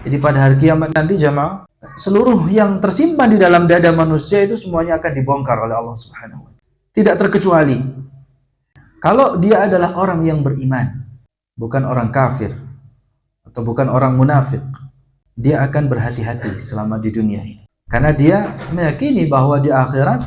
Jadi pada hari kiamat nanti jamaah, seluruh yang tersimpan di dalam dada manusia itu semuanya akan dibongkar oleh Allah Subhanahu wa taala. Tidak terkecuali kalau dia adalah orang yang beriman, bukan orang kafir atau bukan orang munafik, dia akan berhati-hati selama di dunia ini. Karena dia meyakini bahwa di akhirat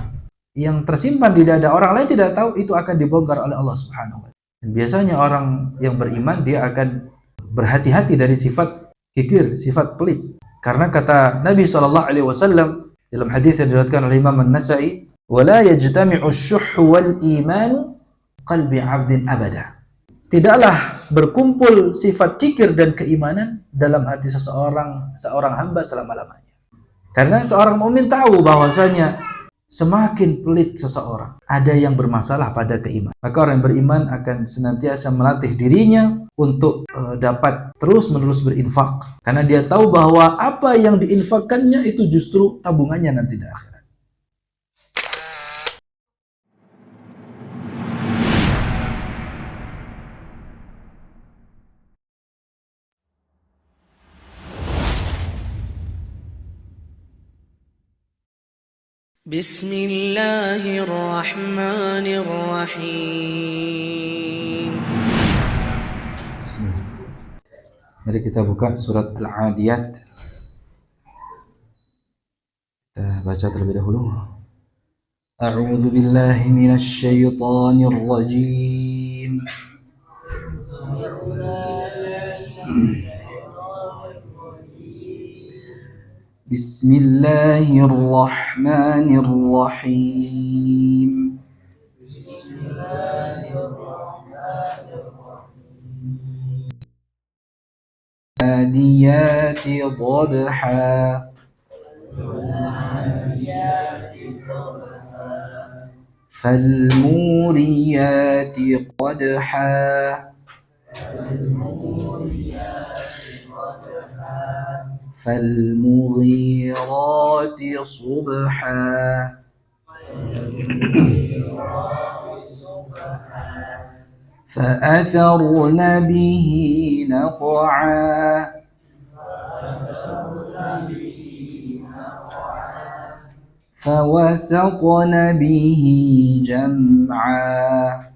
yang tersimpan di dada orang lain tidak tahu itu akan dibongkar oleh Allah Subhanahu wa taala. Dan biasanya orang yang beriman dia akan berhati-hati dari sifat kikir, sifat pelit. Karena kata Nabi SAW dalam hadis yang diriwayatkan oleh Imam An-Nasa'i, "Wala yajtami'u asy-syuhhu wal iman qalbi 'abdin abada." Tidaklah berkumpul sifat kikir dan keimanan dalam hati seorang hamba selama-lamanya. Karena seorang mukmin tahu bahwasanya semakin pelit seseorang, ada yang bermasalah pada keimanan. Maka orang yang beriman akan senantiasa melatih dirinya untuk dapat terus-menerus berinfak. Karena dia tahu bahwa apa yang diinfakkannya itu justru tabungannya nanti di akhirat. Bismillahirrahmanirrahim. Mari kita buka surat Al-Adiyat. Kita baca terlebih dahulu. A'udzu billahi minasy syaithanir rajim. Bismillahirrahmanirrahim. العاديات ضبحا فالموريات قدحا فالمغيرات صبحا فأثرن به نقعا فوسطن به جمعا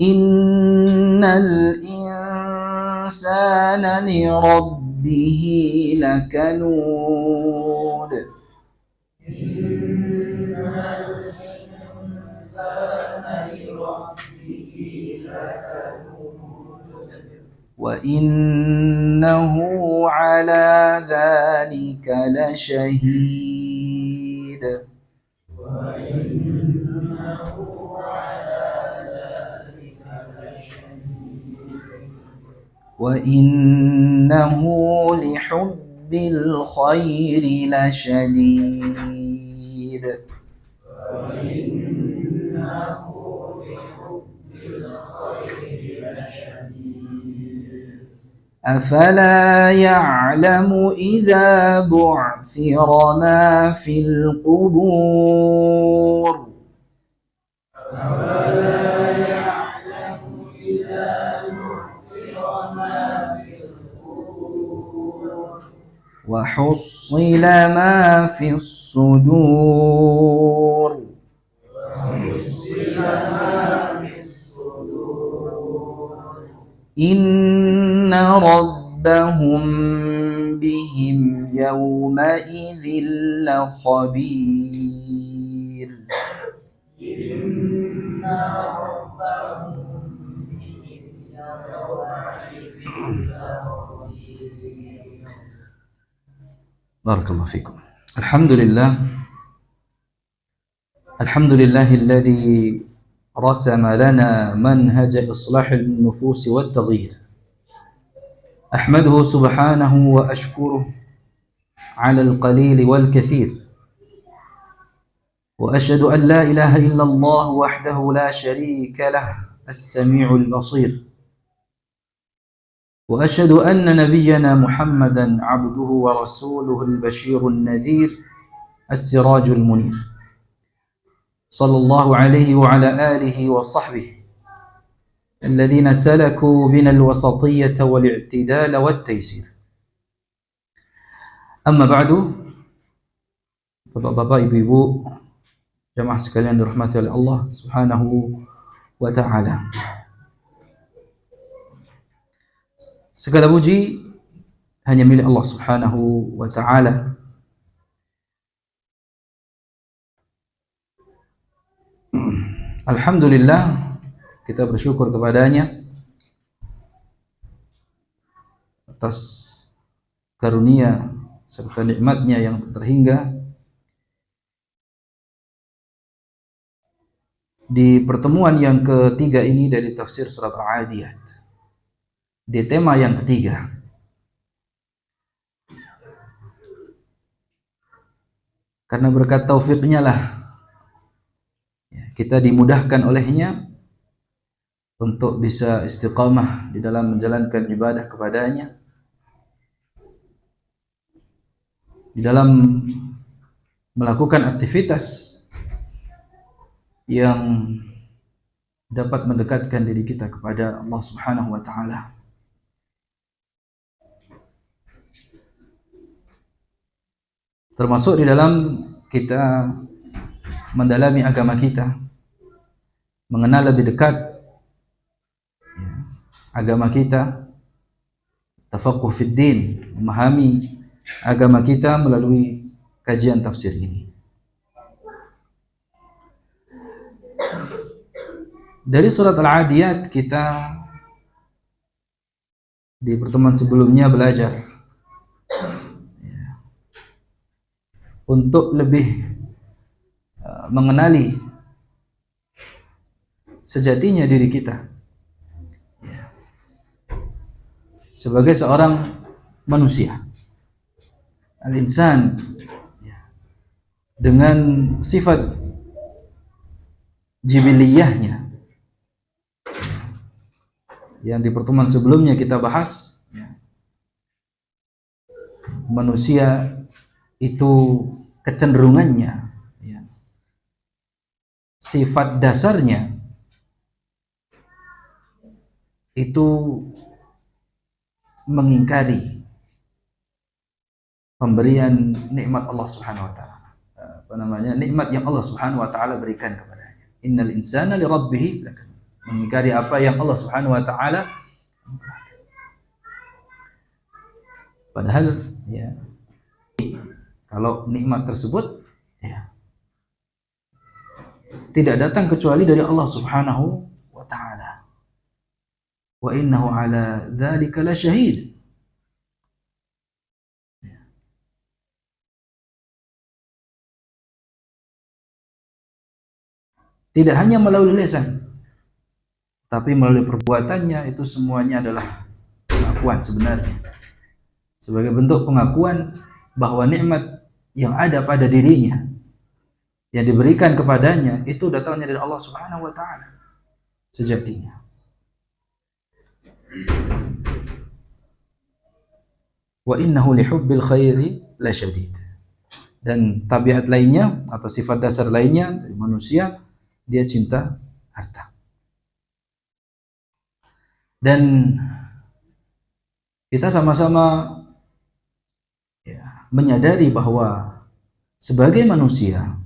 إن الإنسان لربه لكنود وإنه على ذلك لشهيد وإنه لحب الخير لشديد أفلا يعلم إذا بعثر ما في القبور وحصل ما في الصدور إن ربهم بهم يومئذ لخبير بارك الله فيكم. الحمد لله الذي رسم لنا منهج إصلاح النفوس والتغيير. أحمده سبحانه وأشكره على القليل والكثير، وأشهد أن لا إله إلا الله وحده لا شريك له السميع البصير، وأشهد أن نبينا محمدا عبده ورسوله البشير النذير السراج المنير، صلى الله عليه وعلى آله وصحبه الذين سلكوا بنا الوسطية والاعتدال والتيسير. أما بعد, Bapak-bapak, ibu-ibu, jamaah sekalian dirahmati oleh Allah Subhanahu wa taala. Segala puji hanya milik Allah Subhanahu wa taala. Alhamdulillah, kita bersyukur kepadanya atas karunia serta nikmatnya yang terhingga. Di pertemuan yang ketiga ini dari tafsir surat Al-Adiyat, di tema yang ketiga, karena berkat taufiknya lah kita dimudahkan olehnya untuk bisa istiqamah di dalam menjalankan ibadah kepadanya, di dalam melakukan aktivitas yang dapat mendekatkan diri kita kepada Allah Subhanahu wa taala. Termasuk di dalam kita mendalami agama kita, mengenal lebih dekat agama kita, tafaqquh fid din, memahami agama kita melalui kajian tafsir ini. Dari surat Al-Adiyat kita di pertemuan sebelumnya belajar untuk lebih mengenali sejatinya diri kita sebagai seorang manusia, al-insan, dengan sifat jibiliyahnya yang di pertemuan sebelumnya kita bahas. Manusia itu kecenderungannya, sifat dasarnya itu mengingkari pemberian nikmat Allah Subhanahu wa taala. Nikmat yang Allah Subhanahu wa taala berikan kepadanya. Innal insana li rabbih lakanut. Mengingkari apa yang Allah Subhanahu wa taala. Padahal kalau nikmat tersebut tidak datang kecuali dari Allah Subhanahu wa taala. Wa innahu ala dzalika lasyahid. Tidak hanya melalui lisan, tapi melalui perbuatannya. Itu semuanya adalah pengakuan sebenarnya, sebagai bentuk pengakuan bahwa nikmat yang ada pada dirinya, yang diberikan kepadanya, itu datangnya dari Allah Subhanahu wa taala sejatinya. Wa innahu lihubbil khairi lasyadid. Dan tabiat lainnya atau sifat dasar lainnya dari manusia, dia cinta harta. Dan kita sama-sama menyadari bahwa sebagai manusia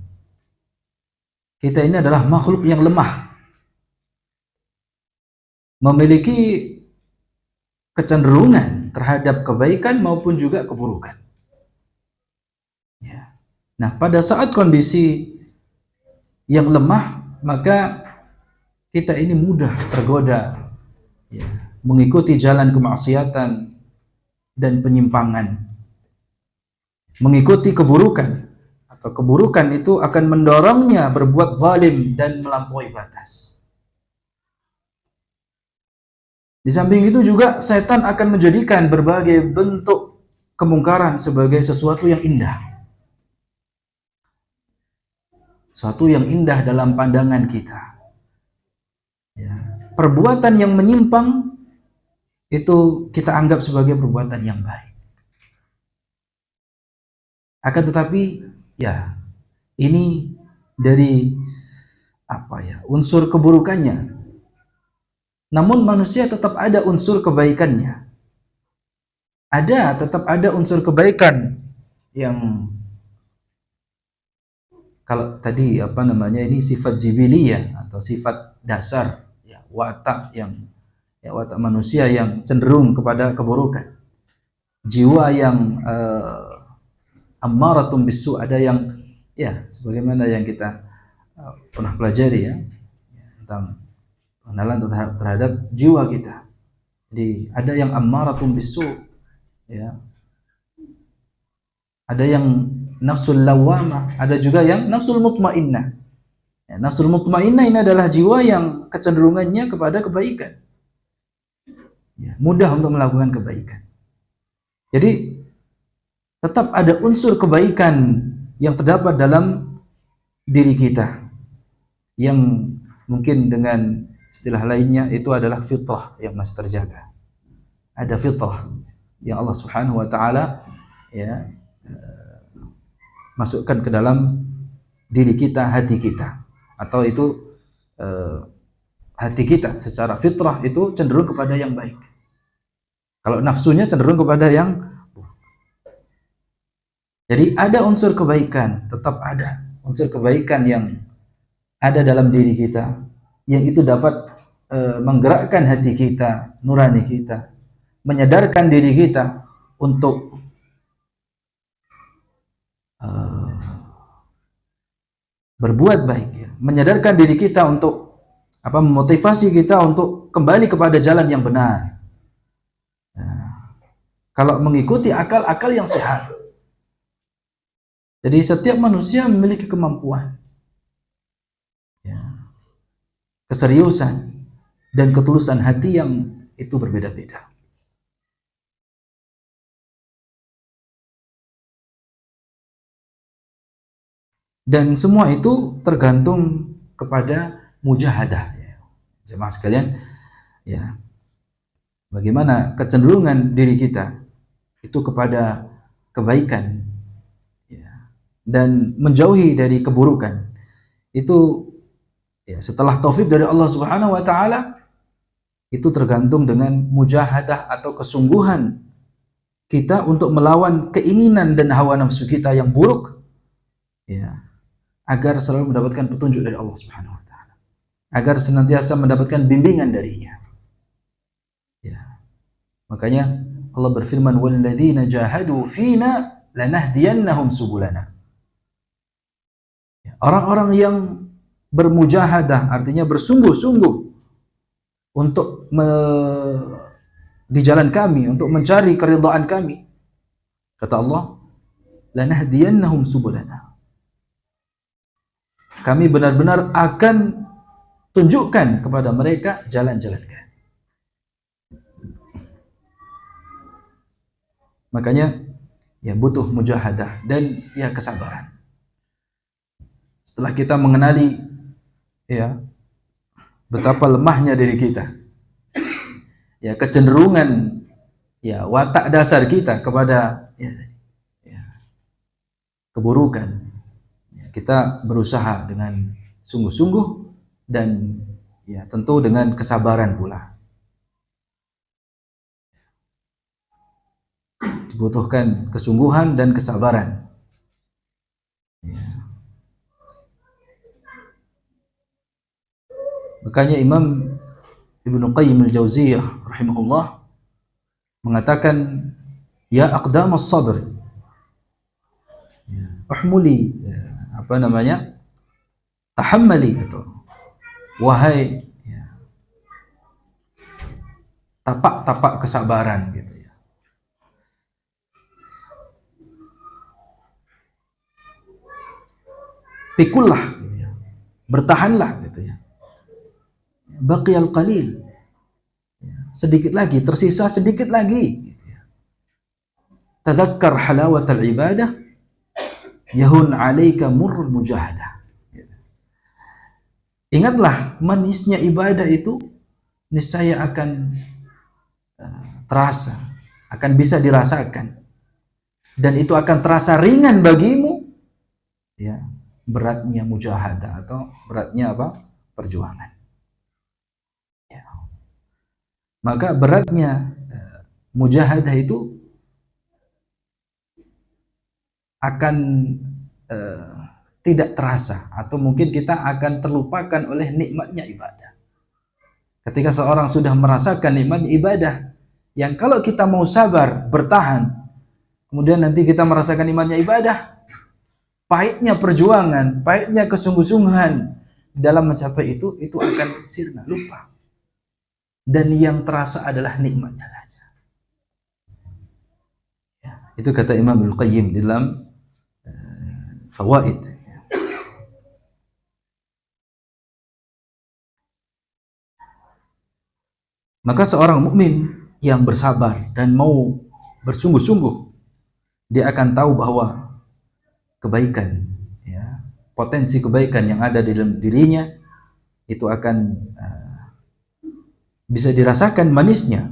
kita ini adalah makhluk yang lemah, memiliki kecenderungan terhadap kebaikan maupun juga keburukan. Nah, pada saat kondisi yang lemah, maka kita ini mudah tergoda mengikuti jalan kemaksiatan dan penyimpangan, mengikuti keburukan, atau keburukan itu akan mendorongnya berbuat zalim dan melampaui batas. Di samping itu juga setan akan menjadikan berbagai bentuk kemungkaran sebagai sesuatu yang indah, sesuatu yang indah dalam pandangan kita. Perbuatan yang menyimpang itu kita anggap sebagai perbuatan yang baik. Akan tetapi ini dari unsur keburukannya namun manusia tetap ada unsur kebaikannya. Tetap ada unsur kebaikan yang kalau tadi ini sifat jibiliyah atau sifat dasar, ya, watak manusia yang cenderung kepada keburukan. Jiwa yang ammaratun bisu, ada yang ya sebagaimana yang kita pernah pelajari ya tentang pengenalan terhadap jiwa kita. Jadi ada yang ammaratun bisu, ya. Ada yang nafsul lawamah, ada juga yang nafsul mutmainnah. Ya, nafsul mutmainnah ini adalah jiwa yang kecenderungannya kepada kebaikan. Ya, mudah untuk melakukan kebaikan. Jadi tetap ada unsur kebaikan yang terdapat dalam diri kita, yang mungkin dengan istilah lainnya itu adalah fitrah yang masih terjaga. Ada fitrah yang Allah Subhanahu wa taala ya masukkan ke dalam diri kita, hati kita, atau itu hati kita secara fitrah itu cenderung kepada yang baik. Kalau nafsunya cenderung kepada yang buruk. Jadi ada unsur kebaikan, tetap ada unsur kebaikan yang ada dalam diri kita, yang itu dapat menggerakkan hati kita, nurani kita, menyadarkan diri kita untuk berbuat baik, ya. Menyadarkan diri kita untuk memotivasi kita untuk kembali kepada jalan yang benar. Nah, kalau mengikuti akal-akal yang sehat. Jadi setiap manusia memiliki kemampuan, ya, keseriusan dan ketulusan hati yang itu berbeda-beda. Dan semua itu tergantung kepada mujahadah, ya. Jemaah sekalian, ya, bagaimana kecenderungan diri kita itu kepada kebaikan, ya, dan menjauhi dari keburukan. Itu ya, setelah taufik dari Allah Subhanahu wa taala, itu tergantung dengan mujahadah atau kesungguhan kita untuk melawan keinginan dan hawa nafsu kita yang buruk, ya, agar selalu mendapatkan petunjuk dari Allah Subhanahu wa taala, agar senantiasa mendapatkan bimbingan darinya. Ya. Makanya Allah berfirman, "Walladzina jahadu fina lanahdiyannahum subulana." Ya, orang-orang yang bermujahadah artinya bersungguh-sungguh untuk di jalan kami, untuk mencari keridhaan kami. Kata Allah, "Lanahdiyannahum subulana." Kami benar-benar akan tunjukkan kepada mereka jalan-jalan kami. Makanya ya butuh mujahadah dan ya kesabaran. Setelah kita mengenali ya betapa lemahnya diri kita, ya kecenderungan ya watak dasar kita kepada keburukan, kita berusaha dengan sungguh-sungguh dan ya tentu dengan kesabaran pula. Dibutuhkan kesungguhan dan kesabaran. Ya. Makanya Imam Ibnu Qayyim al-Jauziyah rahimahullah mengatakan, ya aqdamas sabr, ya, uhmuli, ya, tahammali, itu wahai ya, tapak-tapak kesabaran, gitu ya. Pikullah, gitu ya. Bertahanlah, gitu ya. Baqiyal qalil, ya, sedikit lagi, tersisa sedikit lagi, gitu ya. Tadzakkar halawatal ibadah yahun 'alaika murrul mujahadah. Ingatlah manisnya ibadah itu niscaya akan terasa, akan bisa dirasakan, dan itu akan terasa ringan bagimu ya beratnya mujahadah atau beratnya perjuangan. Ya. maka beratnya mujahadah itu akan tidak terasa, atau mungkin kita akan terlupakan oleh nikmatnya ibadah. Ketika seorang sudah merasakan nikmatnya ibadah, yang kalau kita mau sabar, bertahan, kemudian nanti kita merasakan nikmatnya ibadah, pahitnya perjuangan, pahitnya kesungguh-sungguhan dalam mencapai itu akan sirna, lupa. Dan yang terasa adalah nikmatnya saja. Ya, itu kata Imam Al-Qayyim di dalam Fawaid. Maka seorang mukmin yang bersabar dan mau bersungguh-sungguh, dia akan tahu bahwa kebaikan, ya, potensi kebaikan yang ada di dalam dirinya itu akan bisa dirasakan manisnya,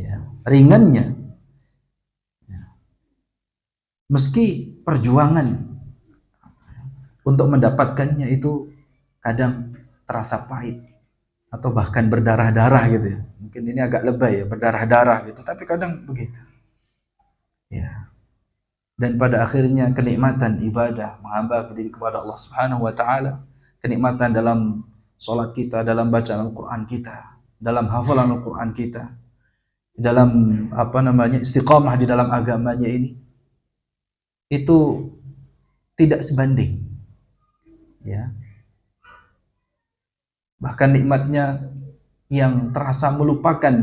ya, ringannya, ya. Meski perjuangan untuk mendapatkannya itu kadang terasa pahit atau bahkan berdarah-darah gitu ya. Mungkin ini agak lebay ya, berdarah-darah gitu, tapi kadang begitu. Ya. Dan pada akhirnya kenikmatan ibadah, menghamba diri kepada Allah Subhanahu wa taala, kenikmatan dalam salat kita, dalam bacaan Al-Qur'an kita, dalam hafalan Al-Qur'an kita, dalam istiqamah di dalam agamanya ini, itu tidak sebanding. Ya. Bahkan nikmatnya yang terasa melupakan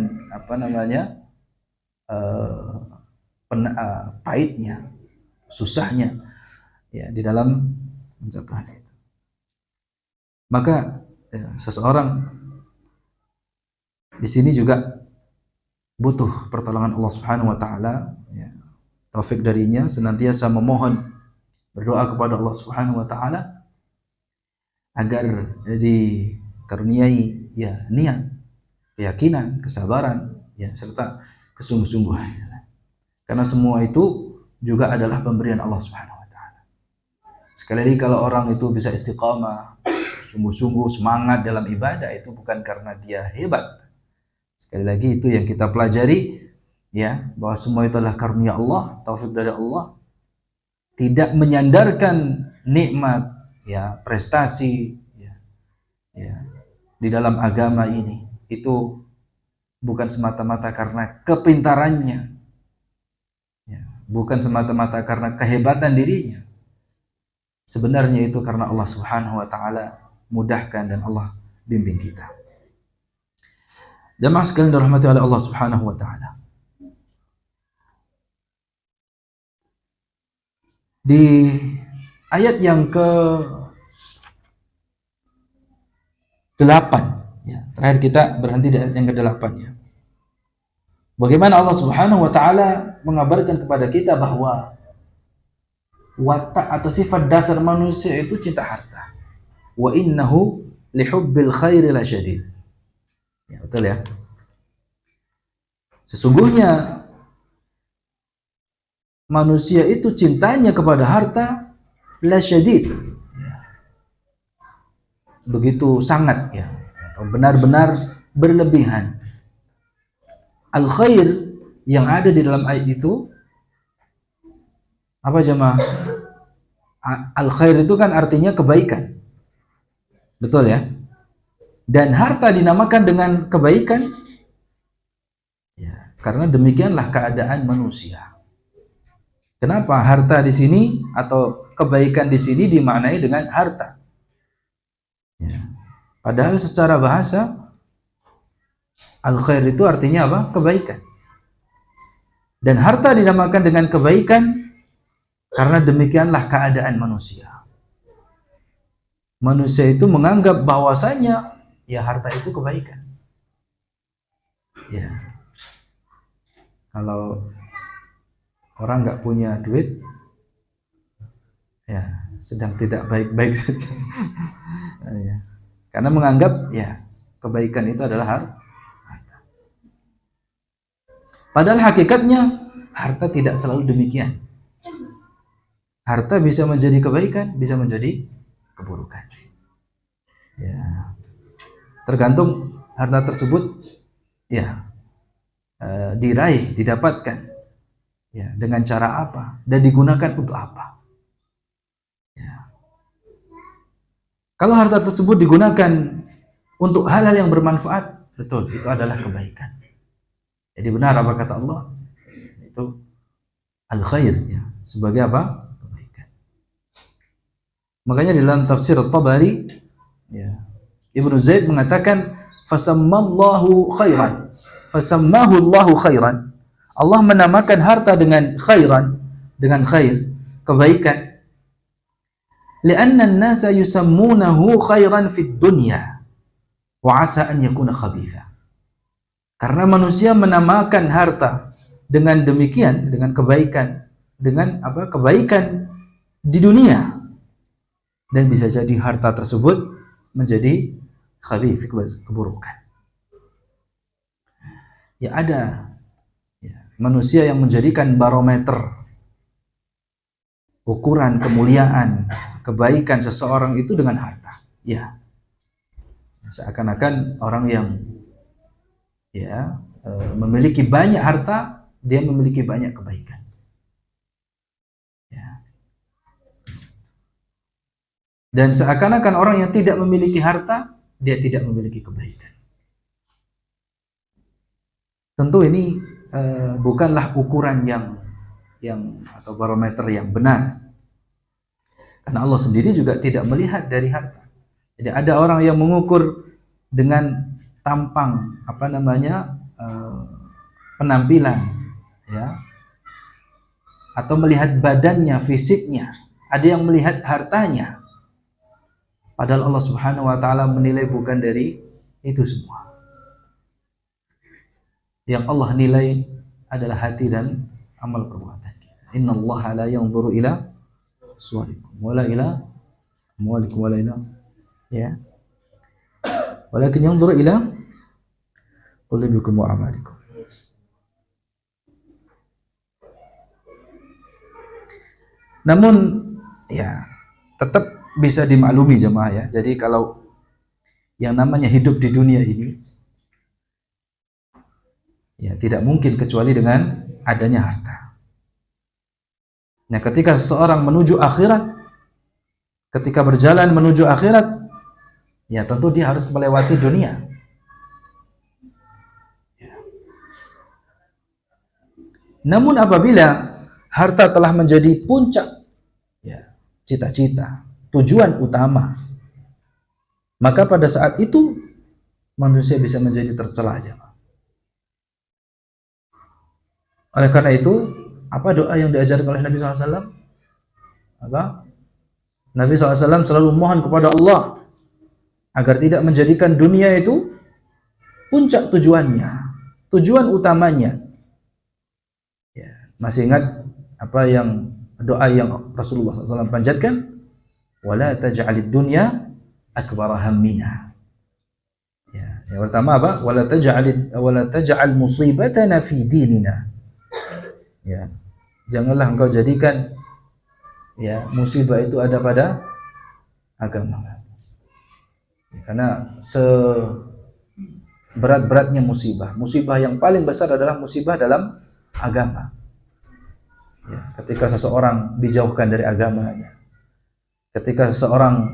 pahitnya, susahnya, ya, di dalam mencapai itu. Maka ya, seseorang di sini juga butuh pertolongan Allah Subhanahu wa taala, ya, taufik darinya, senantiasa memohon, berdoa kepada Allah Subhanahu wa taala agar dikaruniai, ya, niat, keyakinan, kesabaran, ya, serta kesungguh-sungguhan. Karena semua itu juga adalah pemberian Allah Subhanahu wa taala. Sekali lagi, kalau orang itu bisa istiqamah, sungguh-sungguh semangat dalam ibadah, itu bukan karena dia hebat. Sekali lagi, itu yang kita pelajari, ya, bahwa semua itu adalah karunia Allah, taufik dari Allah. Tidak menyandarkan nikmat, ya, prestasi, ya, di dalam agama ini, itu bukan semata-mata karena kepintarannya, ya, bukan semata-mata karena kehebatan dirinya. Sebenarnya itu karena Allah Subhanahu wa taala mudahkan dan Allah bimbing kita. Jamaah sekalian dirahmati oleh Allah Subhanahu wa taala. Di ayat yang ke-8, ya, terakhir kita berhenti di ayat yang ke-8, ya. Bagaimana Allah Subhanahu wa taala mengabarkan kepada kita bahwa watak atau sifat dasar manusia itu cinta harta. Wa innahu lihubbil khairi lasyadid. Ya, betul ya. Sesungguhnya manusia itu cintanya kepada harta lasyadid. Ya. Begitu sangat, ya, atau benar-benar berlebihan. Al-khair yang ada di dalam ayat itu apa, jemaah? Al-khair itu kan artinya kebaikan. Betul ya? Dan harta dinamakan dengan kebaikan, ya, karena demikianlah keadaan manusia. Kenapa harta di sini atau kebaikan di sini dimaknai dengan harta? Ya. Padahal secara bahasa al-khair itu artinya apa? Kebaikan. Dan harta dinamakan dengan kebaikan karena demikianlah keadaan manusia. Manusia itu menganggap bahwasanya, ya, harta itu kebaikan. Ya. Kalau orang nggak punya duit, ya, sedang tidak baik-baik saja. Ya. Karena menganggap, ya, kebaikan itu adalah harta. Padahal hakikatnya harta tidak selalu demikian. Harta bisa menjadi kebaikan, bisa menjadi keburukan. Ya. Tergantung harta tersebut, ya diraih, didapatkan, ya dengan cara apa dan digunakan untuk apa. Ya. Kalau harta tersebut digunakan untuk hal-hal yang bermanfaat, betul, itu adalah kebaikan. Jadi benar apa kata Allah? Itu al-khair, ya, sebagai apa? Kebaikan. Makanya dalam tafsir At-Tabari, ya, Ibnu Zaid mengatakan fasammallahu khairan. Fasammahu Allahu khairan. Allah menamakan harta dengan khairan, dengan khair, kebaikan. Lianna an-nasa yusammunahu khairan fid dunya wa asa an yakuna khabitha. Karena manusia menamakan harta dengan demikian, dengan kebaikan, dengan apa? Kebaikan di dunia, dan bisa jadi harta tersebut menjadi khabith, keburukan. Ya ada, ya, manusia yang menjadikan barometer ukuran kemuliaan, kebaikan seseorang itu dengan harta. Ya, seakan-akan orang yang ya memiliki banyak harta, dia memiliki banyak kebaikan. Ya. Dan seakan-akan orang yang tidak memiliki harta, dia tidak memiliki kebaikan. Tentu ini bukanlah ukuran yang atau barometer yang benar. Karena Allah sendiri juga tidak melihat dari harta. Jadi ada orang yang mengukur dengan tampang, apa namanya, penampilan, ya, atau melihat badannya, fisiknya. Ada yang melihat hartanya. Padahal Allah Subhanahu wa taala menilai bukan dari itu semua. Yang Allah nilai adalah hati dan amal perbuatan kita. Innallaha la yanzuru ila suwarikum wala ila amwalikum wala ila, ya, walakin yanzuru ila qulubikum wa a'malikum. Namun ya tetap bisa dimaklumi jemaah, ya. Jadi kalau yang namanya hidup di dunia ini, ya tidak mungkin kecuali dengan adanya harta. Nah, ketika seseorang menuju akhirat, ketika berjalan menuju akhirat, ya tentu dia harus melewati dunia. Ya. Namun apabila harta telah menjadi puncak, ya, cita-cita, tujuan utama, maka pada saat itu manusia bisa menjadi tercela aja. Oleh karena itu, apa doa yang diajarkan oleh Nabi SAW? Apa? Nabi SAW selalu mohon kepada Allah agar tidak menjadikan dunia itu puncak tujuannya, tujuan utamanya. Ya, masih ingat apa yang doa yang Rasulullah SAW panjatkan? Wala taj'alid dunya akbara hammina. Ya, yang pertama apa? Wala taj'al musibatana fi dinina. Ya, janganlah engkau jadikan, ya, musibah itu ada pada agama. Karena seberat-beratnya musibah, musibah yang paling besar adalah musibah dalam agama. Ya, ketika seseorang dijauhkan dari agamanya, ketika seseorang,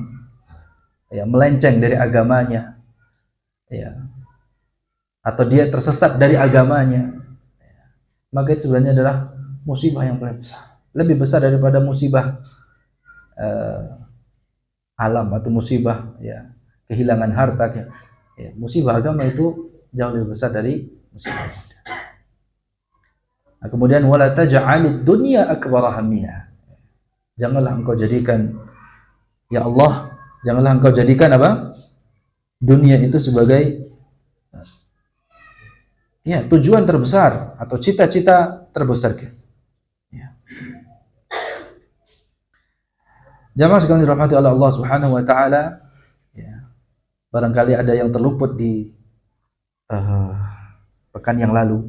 ya, melenceng dari agamanya, ya, atau dia tersesat dari agamanya, ya, maka itu sebenarnya adalah musibah yang paling besar, lebih besar daripada musibah alam atau musibah, ya, kehilangan harta. Ya, musibah agama itu jauh lebih besar dari musibah yang ada. Nah, kemudian wala taj'alid dunya akbara hammina. Janganlah engkau jadikan, ya Allah, janganlah engkau jadikan apa? Dunia itu sebagai, ya, tujuan terbesar atau cita-cita terbesar. Ya. Jamaah sekalian dirahmati oleh Allah Subhanahu wa taala, ya. Barangkali ada yang terluput di pekan yang lalu.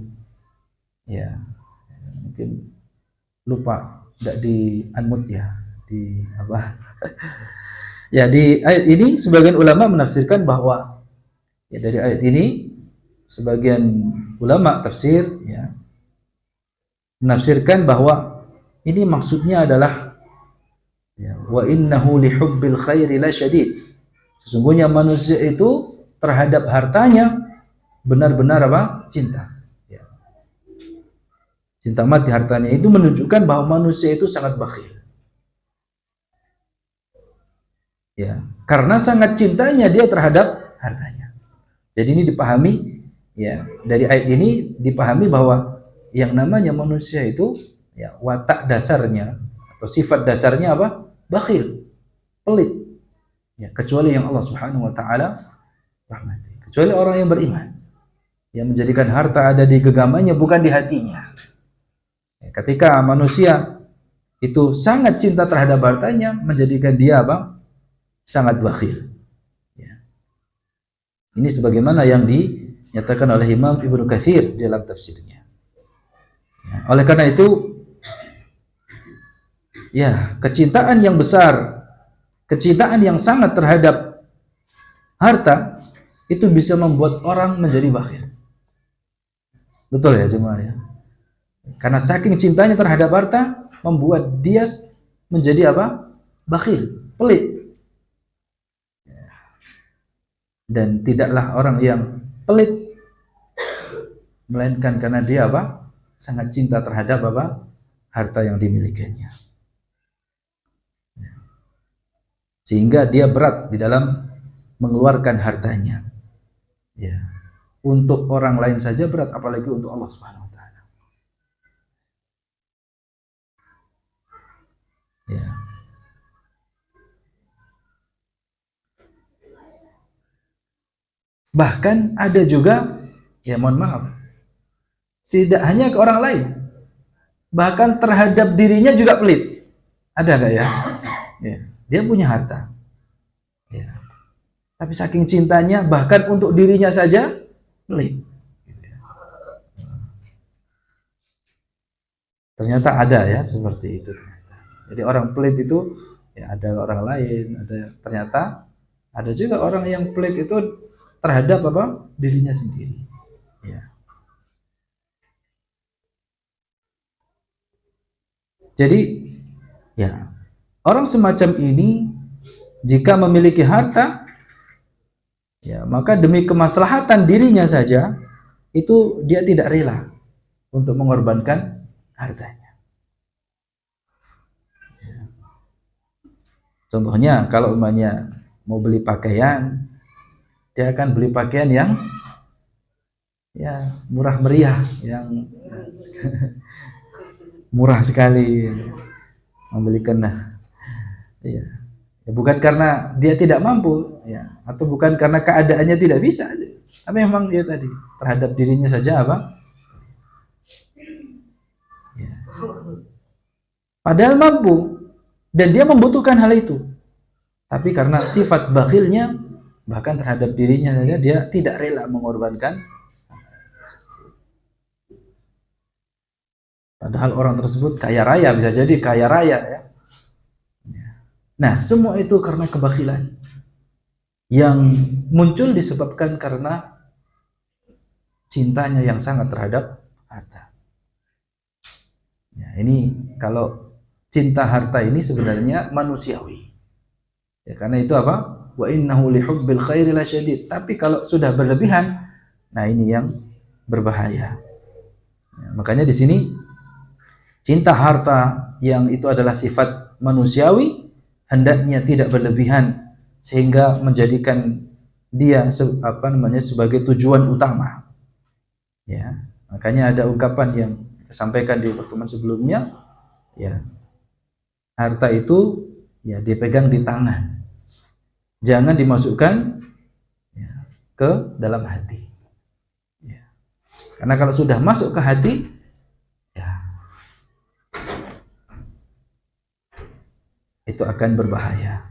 Ya. Mungkin lupa tidak di unmute, ya, di apa? Ya, di ayat ini sebagian ulama menafsirkan bahwa, ya, dari ayat ini sebagian ulama tafsir ya menafsirkan bahwa ini maksudnya adalah ya, wa innahu lihubbil khairi lasyadid. Sesungguhnya manusia itu terhadap hartanya benar-benar apa? Cinta. Ya. Cinta mati hartanya itu menunjukkan bahwa manusia itu sangat bakhil. Ya, karena sangat cintanya dia terhadap hartanya. Jadi ini dipahami ya, dari ayat ini dipahami bahwa yang namanya manusia itu ya watak dasarnya atau sifat dasarnya apa? Bakhil, pelit. Ya, kecuali yang Allah Subhanahu wa taala rahmati. Kecuali orang yang beriman yang menjadikan harta ada di genggamannya bukan di hatinya. Ya, ketika manusia itu sangat cinta terhadap hartanya menjadikan dia apa? Sangat bakhil. Ya. Ini sebagaimana yang dinyatakan oleh Imam Ibnu Katsir dalam tafsirnya. Ya, oleh karena itu, ya kecintaan yang besar, kecintaan yang sangat terhadap harta itu bisa membuat orang menjadi bakhil. Betul ya jemaah ya. Karena saking cintanya terhadap harta membuat dia menjadi apa? Bakhil, pelit. Dan tidaklah orang yang pelit melainkan karena dia apa? Sangat cinta terhadap apa? Harta yang dimilikinya. Sehingga dia berat di dalam mengeluarkan hartanya. Ya. Untuk orang lain saja berat, apalagi untuk Allah Subhanahu wa taala. Ya. Bahkan ada juga, ya mohon maaf, tidak hanya ke orang lain, bahkan terhadap dirinya juga pelit. Ada nggak ya? Ya. Dia punya harta, ya. Tapi saking cintanya, bahkan untuk dirinya saja pelit. Ternyata ada ya seperti itu. Jadi orang pelit itu ya ada orang lain, ada ternyata ada juga orang yang pelit itu terhadap apa? Dirinya sendiri. Ya. Jadi ya orang semacam ini jika memiliki harta ya maka demi kemaslahatan dirinya saja itu dia tidak rela untuk mengorbankan hartanya. Ya. Contohnya kalau umpamanya mau beli pakaian, dia akan beli pakaian yang ya murah meriah, yang murah sekali, membelikan ya. Ya, bukan karena dia tidak mampu ya, atau bukan karena keadaannya tidak bisa, tapi memang dia tadi terhadap dirinya saja apa ya. Padahal mampu dan dia membutuhkan hal itu, tapi karena sifat bakhilnya bahkan terhadap dirinya saja dia tidak rela mengorbankan. Padahal orang tersebut kaya raya, bisa jadi kaya raya ya. Nah, semua itu karena kebakhilan yang muncul disebabkan karena cintanya yang sangat terhadap harta. Ya, ini kalau cinta harta ini sebenarnya manusiawi. Ya, karena itu apa? Wa innahu lihubbil khairi lasyadid. Tapi kalau sudah berlebihan, nah ini yang berbahaya. Ya, makanya di sini cinta harta yang itu adalah sifat manusiawi hendaknya tidak berlebihan sehingga menjadikan dia sebagai tujuan utama. Ya, makanya ada ungkapan yang kita sampaikan di pertemuan sebelumnya, ya. Harta itu ya dipegang di tangan. Jangan dimasukkan ya, ke dalam hati. Ya. Karena kalau sudah masuk ke hati, ya itu akan berbahaya.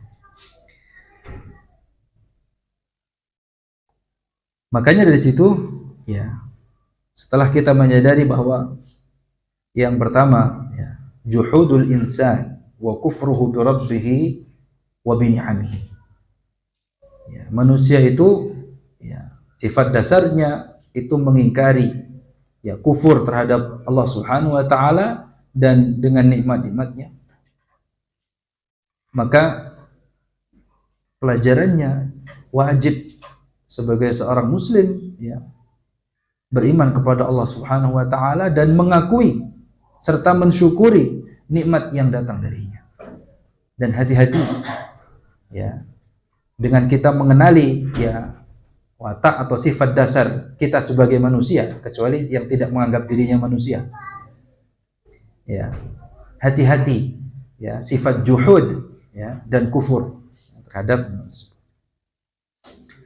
Makanya dari situ ya setelah kita menyadari bahwa yang pertama ya juhudul insan wa kufruhu bi rabbih wa bi ni'amihi. Ya, manusia itu ya sifat dasarnya itu mengingkari ya kufur terhadap Allah Subhanahu wa taala dan dengan nikmat-nikmatnya, maka pelajarannya wajib sebagai seorang muslim ya beriman kepada Allah Subhanahu wa taala dan mengakui serta mensyukuri nikmat yang datang darinya. Dan hati-hati ya dengan kita mengenali ya watak atau sifat dasar kita sebagai manusia, kecuali yang tidak menganggap dirinya manusia. Ya, hati-hati ya sifat juhud ya dan kufur terhadap manusia.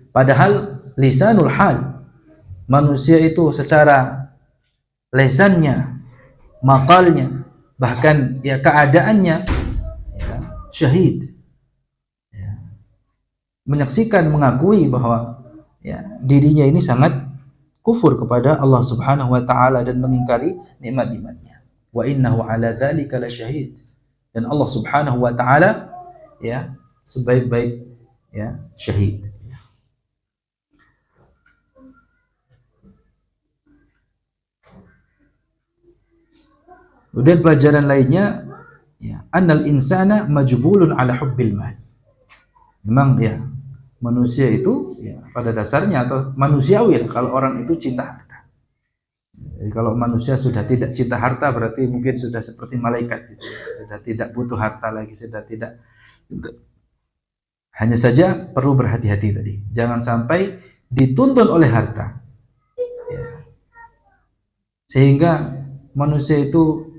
Padahal lisanul hal, manusia itu secara lesannya, maqalnya, bahkan ya keadaannya ya, syahid ya, menyaksikan, mengakui bahwa ya dirinya ini sangat kufur kepada Allah Subhanahu wa taala dan mengingkari nikmat-nikmatnya. Wa innahu ala dzalika lasyahid. Dan Allah Subhanahu wa taala ya sebaik-baik ya syahid. Kemudian pelajaran lainnya ya annal insana majbulun ala hubbil mal. Memang ya manusia itu ya pada dasarnya atau manusiawi kalau orang itu cinta harta. Jadi kalau manusia sudah tidak cinta harta berarti mungkin sudah seperti malaikat gitu. Sudah tidak butuh harta lagi, sudah tidak gitu. Hanya saja perlu berhati-hati tadi. Jangan sampai dituntun oleh harta. Ya. Sehingga manusia itu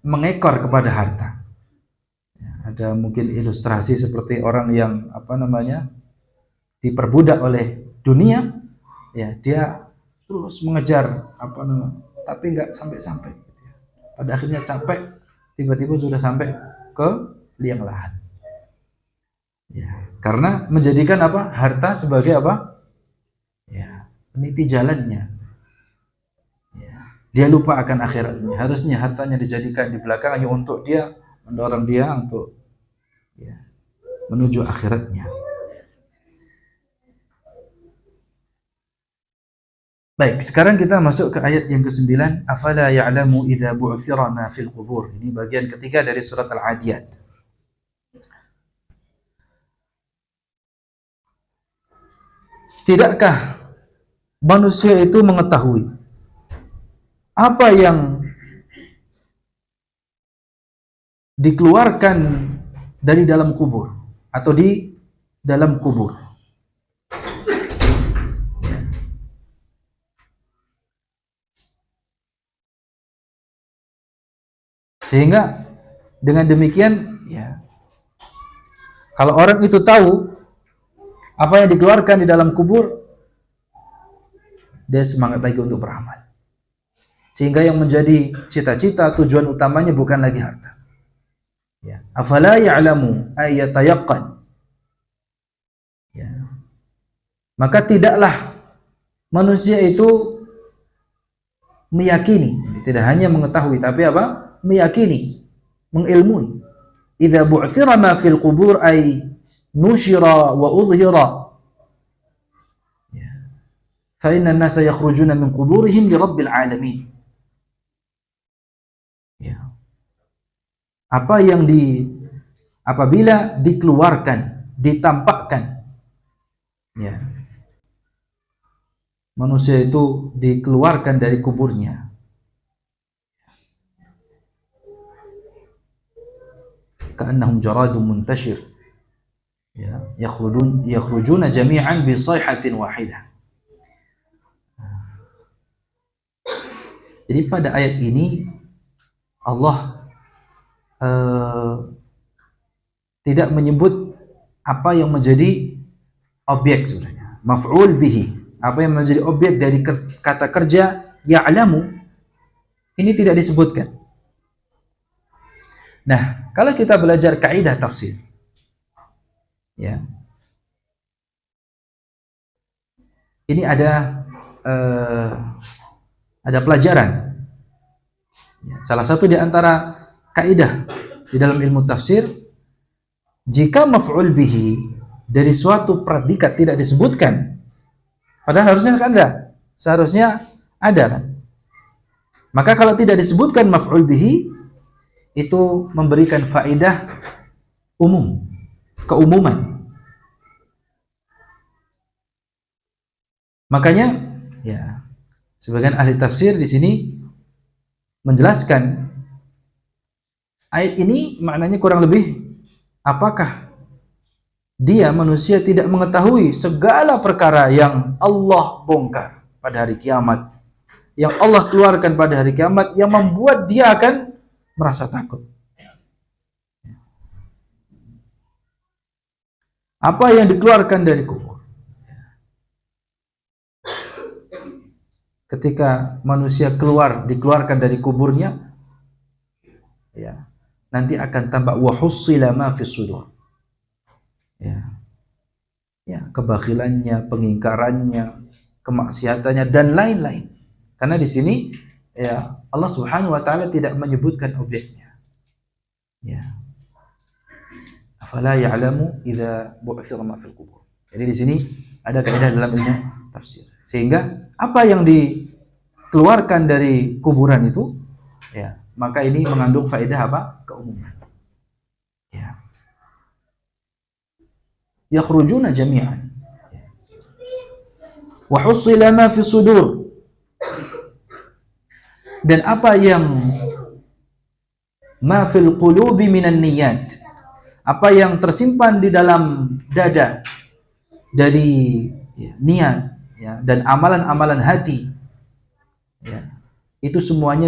mengekor kepada harta. Ya, ada mungkin ilustrasi seperti orang yang diperbudak oleh dunia, ya dia terus mengejar tapi nggak sampai-sampai. Pada akhirnya capek, tiba-tiba sudah sampai ke liang lahat. Ya, karena menjadikan harta sebagai ya, peniti jalannya. Ya, dia lupa akan akhiratnya. Harusnya hartanya dijadikan di belakang hanya untuk dia mendorong dia untuk ya, menuju akhiratnya. Baik, sekarang kita masuk ke ayat yang ke-9. Afala ya'lamu idza bu'thira ma fil qubur. Ini bagian ketiga dari surat Al-Adiyat. Tidakkah manusia itu mengetahui apa yang dikeluarkan dari dalam kubur atau di dalam kubur? Sehingga dengan demikian ya kalau orang itu tahu apa yang dikeluarkan di dalam kubur, dia semangat lagi untuk beramal. Sehingga yang menjadi cita-cita, tujuan utamanya bukan lagi harta. Ya. Afala ya'lamu ay yatayaqqan. Ya. Maka tidaklah manusia itu meyakini, tidak hanya mengetahui tapi meyakini, mengilmui. Idza bu'thira ma fil qubur ay nushira wa udhira. Ya. Fa inna an-nasa yakhrujuna min quburihim li rabbil alamin. Ya. Apabila dikeluarkan, ditampakkan, ya, manusia itu dikeluarkan dari kuburnya. Ka'annahum jaradun muntashir. Ya, yakhrujuna jami'an bi sayhatin wahidah. Jadi pada ayat ini Allah tidak menyebut apa yang menjadi objek sebenarnya, maf'ul bihi, apa yang menjadi objek dari kata kerja ya'lamu, ini tidak disebutkan. Nah, kalau kita belajar kaidah tafsir, ya, ini ada pelajaran. Ya, salah satu di antara kaidah di dalam ilmu tafsir, jika maf'ul bihi dari suatu predikat tidak disebutkan, padahal harusnya kan ada. Seharusnya ada kan? Maka kalau tidak disebutkan maf'ul bihi, itu memberikan faedah umum, keumuman. Makanya ya, sebagian ahli tafsir di sini menjelaskan ayat ini maknanya kurang lebih, apakah dia manusia tidak mengetahui segala perkara yang Allah bongkar pada hari kiamat, yang Allah keluarkan pada hari kiamat, yang membuat dia akan merasa takut. Apa yang dikeluarkan dari kubur? Ketika manusia dikeluarkan dari kuburnya, ya, nanti akan tampak wa hussila ma fis sudur. Ya. Ya, kebakhilannya, pengingkarannya, kemaksiatannya dan lain-lain. Karena di sini ya Allah Subhanahu wa taala tidak menyebutkan objeknya. Ya. Afala ya'lamu idza bu'thira ma fil qubur. Jadi di sini ada kaidah dalam ilmu tafsir. Sehingga apa yang dikeluarkan dari kuburan itu, ya, maka ini mengandung faedah apa? Keumuman. Ya. Yakhrujuna jami'an. Wa hussila ma fi sudur. Dan apa yang ma fil qulubi minan niyat, apa yang tersimpan di dalam dada dari ya, niat ya, dan amalan-amalan hati ya, itu semuanya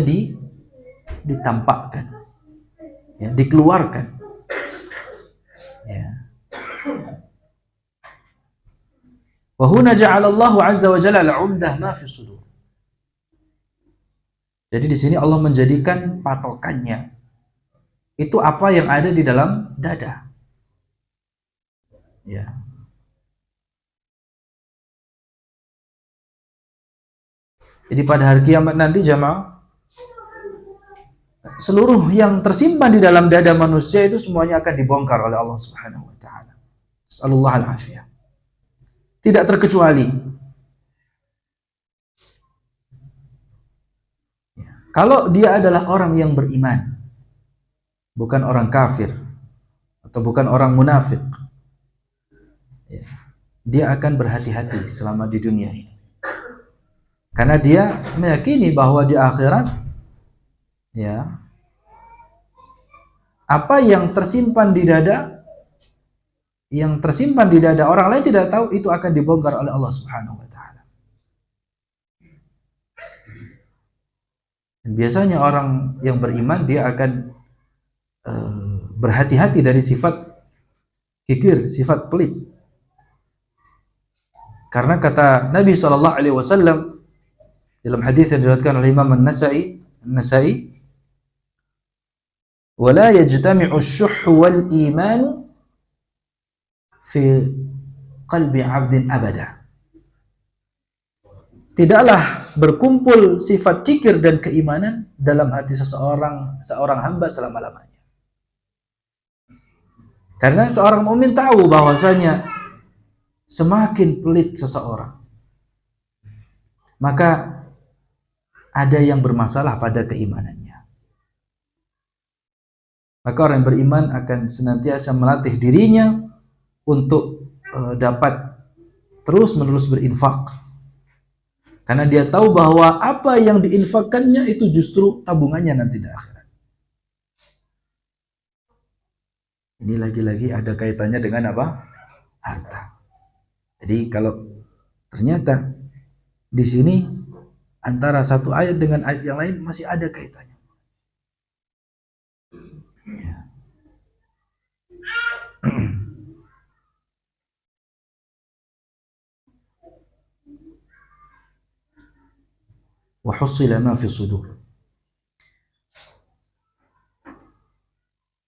ditampakkan ya, dikeluarkan ya. Wa huna ja'ala Allah 'azza wa jalla al-'umdah ma fi sudur. Jadi di sini Allah menjadikan patokannya itu apa yang ada di dalam dada. Ya. Jadi pada hari kiamat nanti jamaah, seluruh yang tersimpan di dalam dada manusia itu semuanya akan dibongkar oleh Allah Subhanahu wa taala. Sallallahu alaihi. Tidak terkecuali. Ya. Kalau dia adalah orang yang beriman, bukan orang kafir atau bukan orang munafik, ya, dia akan berhati-hati selama di dunia ini. Karena dia meyakini bahwa di akhirat, ya, apa yang tersimpan di dada orang lain tidak tahu, itu akan dibongkar oleh Allah Subhanahu wa taala. Dan biasanya orang yang beriman dia akan berhati-hati dari sifat kikir, sifat pelit. Karena kata Nabi sallallahu alaihi wasallam dalam hadis yang diriwayatkan oleh Imam An-Nasa'i, "Wala yajtami'u asy-syuhhu wal iman fi qalbi 'abdin abada." Tidaklah berkumpul sifat kikir dan keimanan dalam hati seorang hamba selama-lamanya. Karena seorang mukmin tahu bahwasanya semakin pelit seseorang, maka ada yang bermasalah pada keimanannya. Maka orang yang beriman akan senantiasa melatih dirinya untuk dapat terus-menerus berinfak. Karena dia tahu bahwa apa yang diinfakkannya itu justru tabungannya nanti di akhirat. Ini lagi-lagi ada kaitannya dengan apa? Harta. Jadi kalau ternyata di sini antara satu ayat dengan ayat yang lain masih ada kaitannya. Ya. Wa hussila ma fi sudur.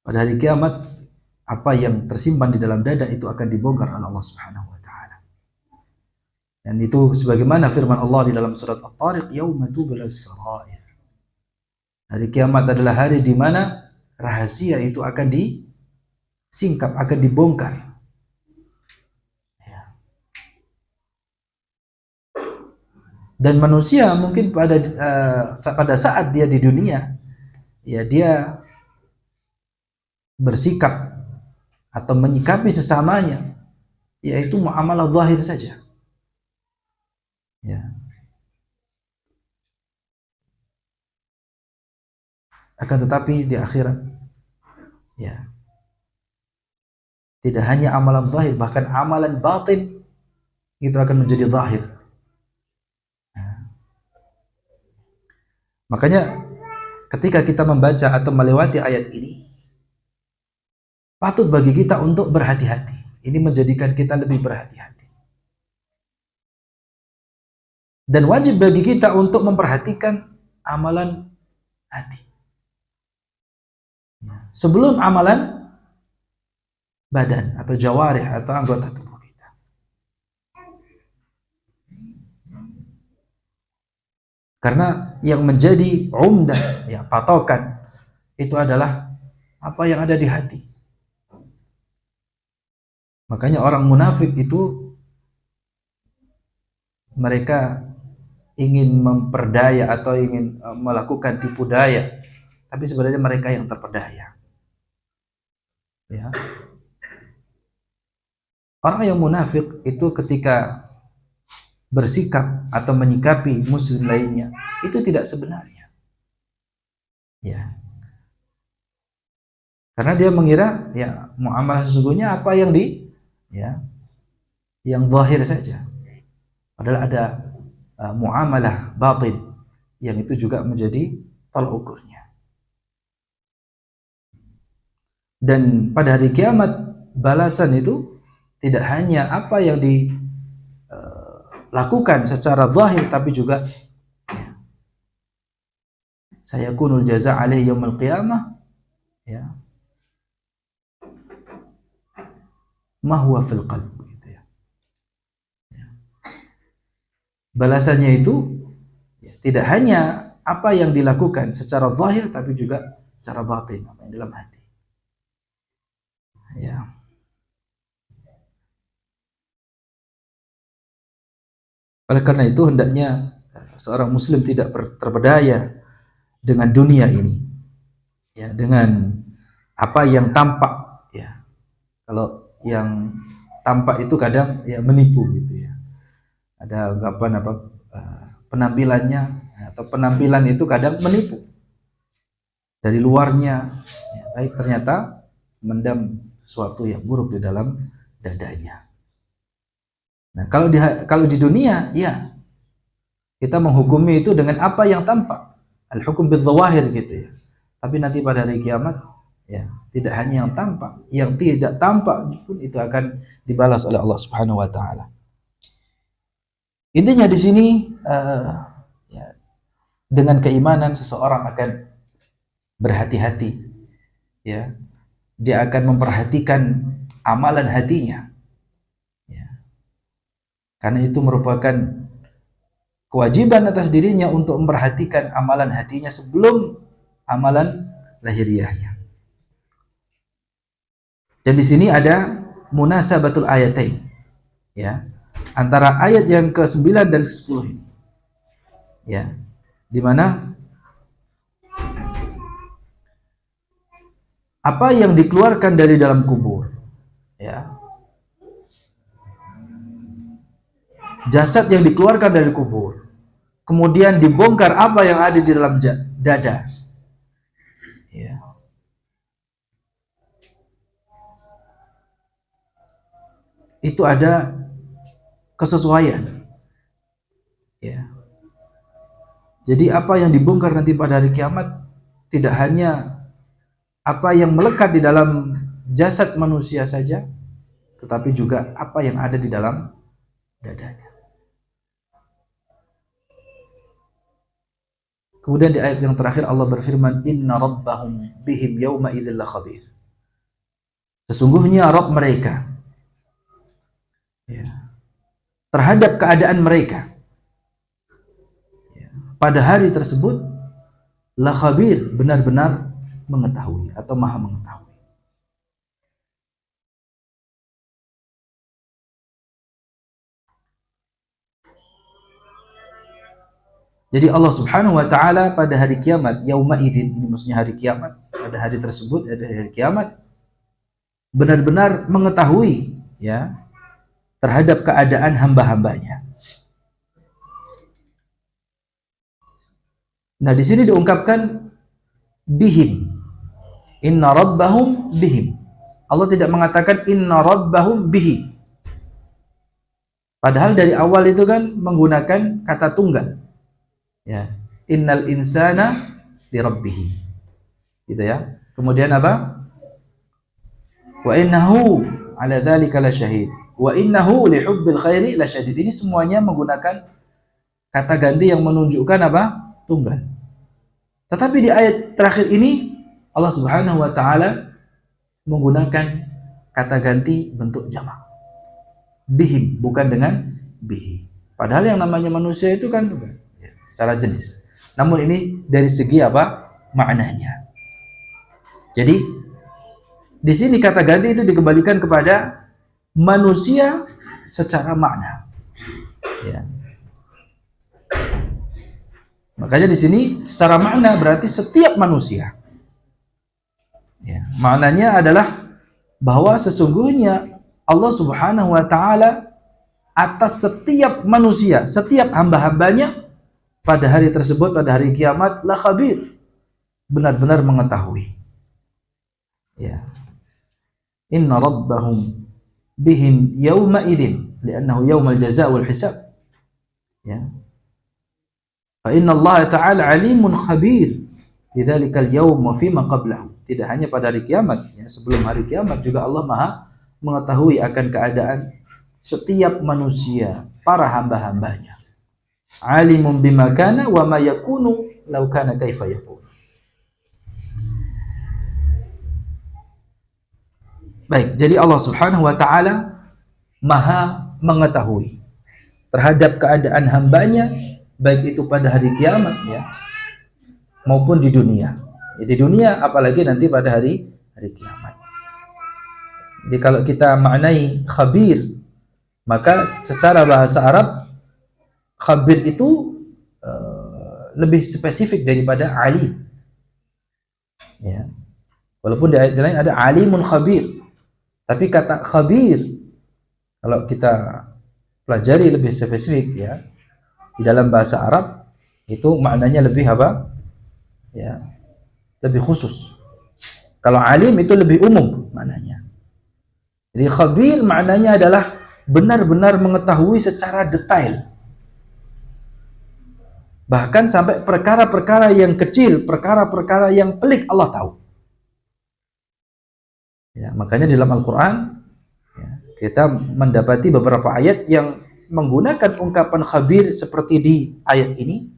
Pada hari kiamat, apa yang tersimpan di dalam dada itu akan dibongkar oleh Allah Subhanahu wa taala. Dan itu sebagaimana firman Allah di dalam surat At-Tariq, yauma tublas sarair. Hari kiamat adalah hari di mana rahasia itu akan disingkap, akan dibongkar. Ya. Dan manusia mungkin pada saat dia di dunia, ya dia bersikap atau menyikapi sesamanya, yaitu muamalah zahir saja. Ya. Akan tetapi di akhirat, ya, tidak hanya amalan zahir, bahkan amalan batin itu akan menjadi zahir. Nah, makanya ketika kita membaca atau melewati ayat ini, patut bagi kita untuk berhati-hati. Ini menjadikan kita lebih berhati-hati. Dan wajib bagi kita untuk memperhatikan amalan hati. Sebelum amalan badan atau jawarih atau anggota tubuh kita. Karena yang menjadi umdah, ya, patokan itu adalah apa yang ada di hati. Makanya orang munafik itu mereka ingin memperdaya atau ingin melakukan tipu daya, tapi sebenarnya mereka yang terperdaya. Ya. Orang yang munafik itu ketika bersikap atau menyikapi muslim lainnya itu tidak sebenarnya. Ya. Karena dia mengira ya muamalah sesungguhnya apa yang yang zahir saja. Padahal ada muamalah batin yang itu juga menjadi tolak ukurnya. Dan pada hari kiamat balasan itu tidak hanya apa yang dilakukan secara zahir, tapi juga ya, sayakunul jaza' alaihi yaumil qiyamah, ya, ma huwa fil qalb, gitu ya. Balasannya itu ya, tidak hanya apa yang dilakukan secara zahir, tapi juga secara batin, apa yang dalam hati. Ya. Oleh karena itu hendaknya seorang muslim tidak terpedaya dengan dunia ini, ya, dengan apa yang tampak, ya. Kalau yang tampak itu kadang ya menipu, gitu ya. Ada anggapan apa penampilannya atau penampilan itu kadang menipu dari luarnya, ya, baik ternyata mendam sesuatu yang buruk di dalam dadanya. Nah, kalau di dunia, ya, kita menghukumi itu dengan apa yang tampak. Al-hukum bil-zawahir, gitu ya. Tapi nanti pada hari kiamat, ya, tidak hanya yang tampak, yang tidak tampak pun itu akan dibalas oleh Allah Subhanahu wa taala. Intinya di sini ya, dengan keimanan seseorang akan berhati-hati, ya. Dia akan memperhatikan amalan hatinya. Karena itu merupakan kewajiban atas dirinya untuk memperhatikan amalan hatinya sebelum amalan lahiriahnya. Dan di sini ada munasabatul ayatain, ya, antara ayat yang ke-9 dan ke-10 ini. Ya. Di mana apa yang dikeluarkan dari dalam kubur, ya. Jasad yang dikeluarkan dari kubur, kemudian dibongkar apa yang ada di dalam dada, ya. Itu ada kesesuaian, ya. Jadi apa yang dibongkar nanti pada hari kiamat tidak hanya apa yang melekat di dalam jasad manusia saja, tetapi juga apa yang ada di dalam dadanya. Kemudian di ayat yang terakhir Allah berfirman, Inna rabbahum bihim yawma idzil lakhabir. Sesungguhnya Rabb mereka, ya, terhadap keadaan mereka, ya, pada hari tersebut lakhabir, benar-benar mengetahui atau maha mengetahui. Jadi Allah Subhanahu wa taala pada hari kiamat, yauma idzin, ini maksudnya hari kiamat, pada hari tersebut, ada hari kiamat, benar-benar mengetahui ya terhadap keadaan hamba-hambanya. Nah, di sini diungkapkan bihim. Inna rabbahum bihim. Allah tidak mengatakan inna rabbahum bihi. Padahal dari awal itu kan menggunakan kata tunggal. Ya. Innal insana li rabbih. Gitu ya. Kemudian apa? Wa innahu ala dzalika lasyahid. Wa innahu li hubbil khairi lasyadid. Ini semuanya menggunakan kata ganti yang menunjukkan apa? Tunggal. Tetapi di ayat terakhir ini Allah Subhanahu wa taala menggunakan kata ganti bentuk jamak. Bihim, bukan dengan bihi. Padahal yang namanya manusia itu kan ya, secara jenis. Namun ini dari segi apa? Maknanya. Jadi di sini kata ganti itu dikembalikan kepada manusia secara makna. Ya. Makanya di sini secara makna berarti setiap manusia. Ya, maknanya adalah bahwa sesungguhnya Allah Subhanahu wa taala atas setiap manusia, setiap hamba-hambanya pada hari tersebut, pada hari kiamat, la khabir, benar-benar mengetahui. Ya. Inna rabbahum bihim yawma idzin li'annahu yawmal jazaa wal hisab. Ya. Fa inna Allah ta'ala alimun khabir bidzalikal yawm wa fima qablahu. Tidak hanya pada hari kiamat, ya, sebelum hari kiamat juga Allah Maha mengetahui akan keadaan setiap manusia, para hamba-hambanya. Alimun bima kana wa ma yakunu law kana kaifa yakun. Baik, jadi Allah Subhanahu wa taala Maha mengetahui terhadap keadaan hambanya, baik itu pada hari kiamat ya maupun di dunia. Di dunia apalagi nanti pada hari kiamat. Jadi kalau kita maknai khabir, maka secara bahasa Arab khabir itu lebih spesifik daripada alim. Ya. Walaupun di ayat lain ada alimun khabir, tapi kata khabir kalau kita pelajari lebih spesifik ya di dalam bahasa Arab itu maknanya lebih apa? Ya, lebih khusus. Kalau alim itu lebih umum maknanya. Jadi khabir maknanya adalah benar-benar mengetahui secara detail. Bahkan sampai perkara-perkara yang kecil, perkara-perkara yang pelik Allah tahu. Ya, makanya di dalam Al-Qur'an ya, kita mendapati beberapa ayat yang menggunakan ungkapan khabir seperti di ayat ini.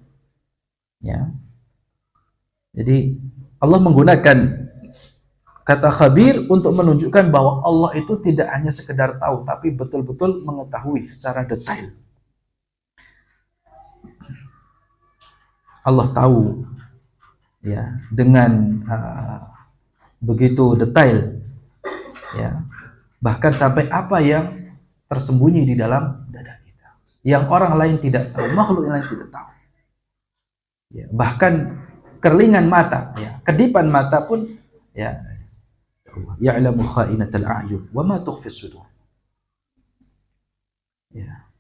Ya. Jadi Allah menggunakan kata khabir untuk menunjukkan bahwa Allah itu tidak hanya sekedar tahu, tapi betul-betul mengetahui secara detail. Allah tahu ya dengan begitu detail ya, bahkan sampai apa yang tersembunyi di dalam dada kita, yang orang lain tidak tahu, makhluk yang lain tidak tahu. Ya, bahkan kerlingan mata, ya, kedipan mata pun ya ya'lamu kha'inatal a'yun wa ma tukhfis sudur. Ya.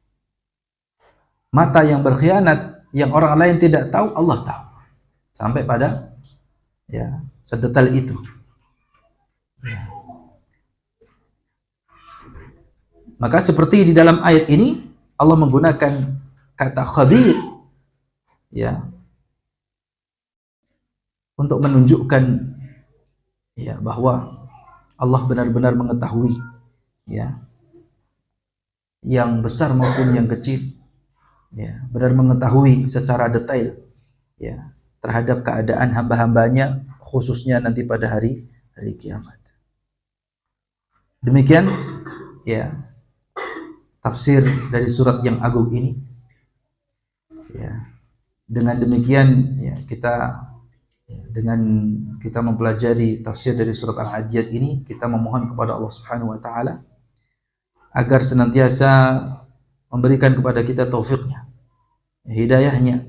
Mata yang berkhianat yang orang lain tidak tahu, Allah tahu. Sampai pada ya sedetail itu. Ya. Maka seperti di dalam ayat ini Allah menggunakan kata khabir ya untuk menunjukkan ya bahwa Allah benar-benar mengetahui ya yang besar maupun yang kecil, ya benar mengetahui secara detail ya terhadap keadaan hamba-hambanya, khususnya nanti pada hari kiamat. Demikian ya tafsir dari surat yang agung ini. Ya, dengan demikian ya dengan kita mempelajari tafsir dari surat Al-Adiyat ini, kita memohon kepada Allah Subhanahu wa taala agar senantiasa memberikan kepada kita taufiknya, hidayahnya,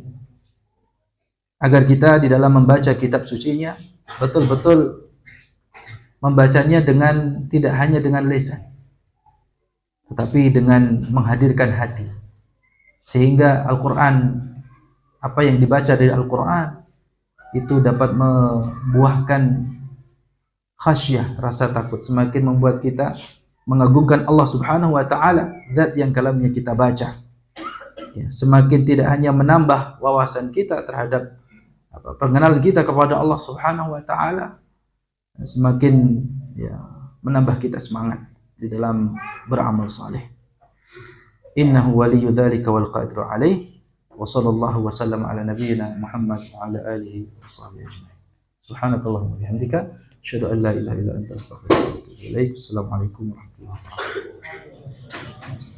agar kita di dalam membaca kitab sucinya betul-betul membacanya dengan tidak hanya dengan lisan, tetapi dengan menghadirkan hati, sehingga Al-Quran, apa yang dibaca dari Al-Quran itu dapat membuahkan khasyah, rasa takut, semakin membuat kita mengagungkan Allah Subhanahu wa taala, zat yang kalamnya kita baca. Ya, semakin tidak hanya menambah wawasan kita terhadap pengenalan kita kepada Allah Subhanahu wa taala, semakin ya menambah kita semangat di dalam beramal saleh. Innahu waliyyu dzalika wal qadiru alaih. Wa sallallahu wa sallam ala nabiyyina Muhammad wa ala alihi wa sahbihi ajma'in. Subhanakallahumma wa bihamdika asyhadu an la ilaha illa anta astaghfiruka wa atubu ilaik. Assalamualaikum warahmatullahi wabarakatuh.